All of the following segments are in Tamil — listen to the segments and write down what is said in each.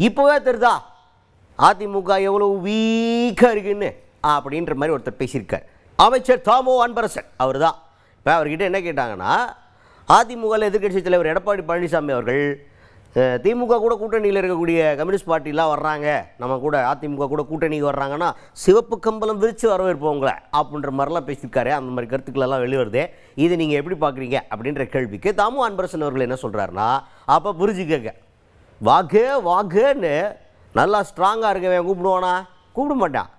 இப்போவே தெரியுதா அதிமுக எவ்வளவு வீக்காக இருக்குன்னு அப்படின்ற மாதிரி ஒருத்தர் பேசியிருக்கார். அமைச்சர் தாமோ அன்பரசன் அவர் தான். இப்போ அவர்கிட்ட என்ன கேட்டாங்கன்னா, அதிமுகவில் எதிர்க்கட்சி தலைவர் எடப்பாடி பழனிசாமி அவர்கள் திமுக கூட கூட்டணியில் இருக்கக்கூடிய கம்யூனிஸ்ட் பார்ட்டிலாம் வர்றாங்க, நம்ம கூட அதிமுக கூட கூட்டணிக்கு வர்றாங்கன்னா சிவப்பு கம்பளம் விரித்து வரவேற்பவங்கள அப்படின்ற மாதிரிலாம் பேசியிருக்காரு. அந்த மாதிரி கருத்துக்களெல்லாம் வெளிவருது. இது நீங்கள் எப்படி பார்க்குறீங்க அப்படின்ற கேள்விக்கு தாமோ அன்பரசன் அவர்கள் என்ன சொல்கிறாருன்னா, அப்போ புரிஞ்சுக்கங்க, வாகன்னு நல்லா ஸ்ட்ராங்காக இருக்கவன் கூப்பிடுவானா? கூப்பிட மாட்டான்.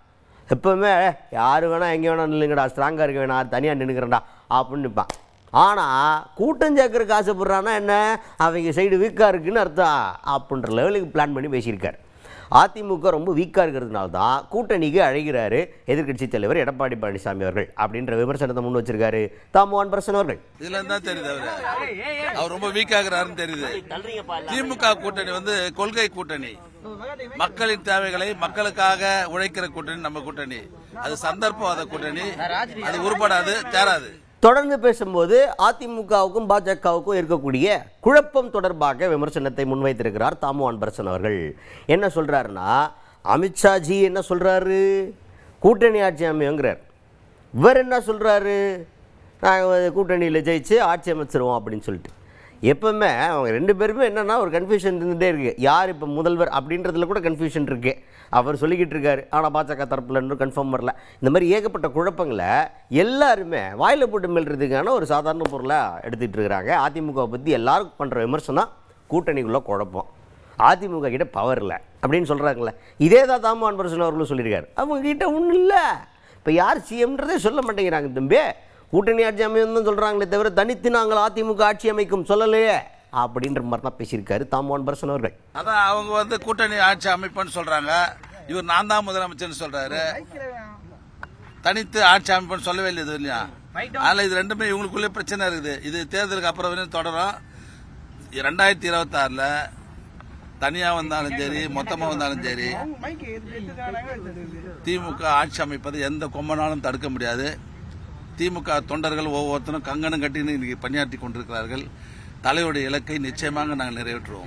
எப்போவுமே யார் வேணால் எங்கே வேணால் நில்லுங்கடா, ஸ்ட்ராங்காக இருக்க வேணாம், தனியாக நின்றுக்கிறேன்டா அப்படின்னு நிற்பான். ஆனால் கூட்டம் சேர்க்கறதுக்கு ஆசைப்படுறான்னா என்ன, அவங்க சைடு வீக்காக இருக்குதுன்னு அர்த்தம் அப்படின்ற லெவலுக்கு பிளான் பண்ணி பேசியிருக்கார். அதிமுக ரொம்ப வீக்காக இருக்கிறதுனால தான் கூட்டணிக்கு அழைகிறாரு எதிர்க்கட்சி தலைவர் எடப்பாடி பழனிசாமி அவர்கள் அப்படின்ற விமர்சனத்தை முன் வச்சிருக்காரு தாமோ அன்பரசன் அவர்கள். இதுல இருந்தா தெரியுது அவர் ரொம்ப வீக்காகிறாருன்னு தெரியுது. திமுக கூட்டணி வந்து கொள்கை கூட்டணி, மக்களின் தேவைகளை மக்களுக்காக உழைக்கிற கூட்டணி நம்ம கூட்டணி. அது சந்தர்ப்பவாத கூட்டணி, அது உருப்படாது, தேராது. தொடர்ந்து பேசும்போது அதிமுகவுக்கும் பாஜகவுக்கும் இருக்கக்கூடிய குழப்பம் தொடர்பாக விமர்சனத்தை முன்வைத்திருக்கிறார் தாமோ அன்பரசன் அவர்கள். என்ன சொல்றாருன்னா, அமித்ஷாஜி என்ன சொல்றாரு, கூட்டணி ஆட்சி அமைங்கிறார். இவர் என்ன சொல்றாரு, நாங்கள் கூட்டணியில் ஜெயிச்சு ஆட்சி அமைச்சிருவோம் அப்படின்னு சொல்லிட்டு. எப்பவுமே அவங்க ரெண்டு பேருமே என்னன்னா ஒரு கன்ஃபியூஷன் இருந்துகிட்டே இருக்குது. யார் இப்போ முதல்வர் அப்படின்றதுல கூட கன்ஃபியூஷன் இருக்குது. அவர் சொல்லிக்கிட்டு இருக்காரு, ஆனால் பாஜக தரப்பில் இன்னும் கன்ஃபார்ம் வரல. இந்த மாதிரி ஏகப்பட்ட குழப்பங்களை எல்லாருமே வாயில் போட்டு மெல்றதுக்கான ஒரு சாதாரண பொருளாக எடுத்துகிட்டு இருக்கிறாங்க. அதிமுகவை பற்றி எல்லாருக்கும் பண்ணுற விமர்சனம் கூட்டணிக்குள்ளே குழப்பம், அதிமுக கிட்ட பவர் இல்லை அப்படின்னு சொல்கிறாங்களே. இதே தான் தாமோ அன்பரசன் அவர்களும் சொல்லியிருக்காரு. அவங்க கிட்ட ஒன்றும் இல்லை, இப்போ யார் சிஎம்ன்றதே சொல்ல மாட்டேங்கிறாங்க. தம்பி கூட்டணி ஆட்சி அமையும் தான் சொல்கிறாங்களே தவிர தனித்து நாங்கள் அதிமுக ஆட்சி அமைக்கும் சொல்லலையே அப்படின்ற மாதிரி தான் பேசியிருக்காரு தாமோ அன்பரசன் அவர்கள். அதான் அவங்க வந்து கூட்டணி ஆட்சி அமைப்புன்னு சொல்றாங்க, இவர் நான் தான் முதலமைச்சர்னு சொல்றாரு. தனித்து ஆட்சி அமைப்புன்னு சொல்லவே இல்லை இது இல்லையா? அதனால இது ரெண்டுமே இவங்களுக்குள்ளே பிரச்சனை இருக்குது. இது தேர்தலுக்கு அப்புறம் தொடரும். 2026 தனியாக வந்தாலும் சரி, மொத்தமாக வந்தாலும் சரி, திமுக ஆட்சி அமைப்பது எந்த கொம்பனாலும் தடுக்க முடியாது. திமுக தொண்டர்கள் ஒவ்வொருத்தரும் கங்கணம் கட்டின்னு இன்னைக்கு பணியாற்றி கொண்டிருக்கிறார்கள். தலைவருடைய இலக்கை நிச்சயமாக நாங்கள் நிறைவேற்றுவோம்.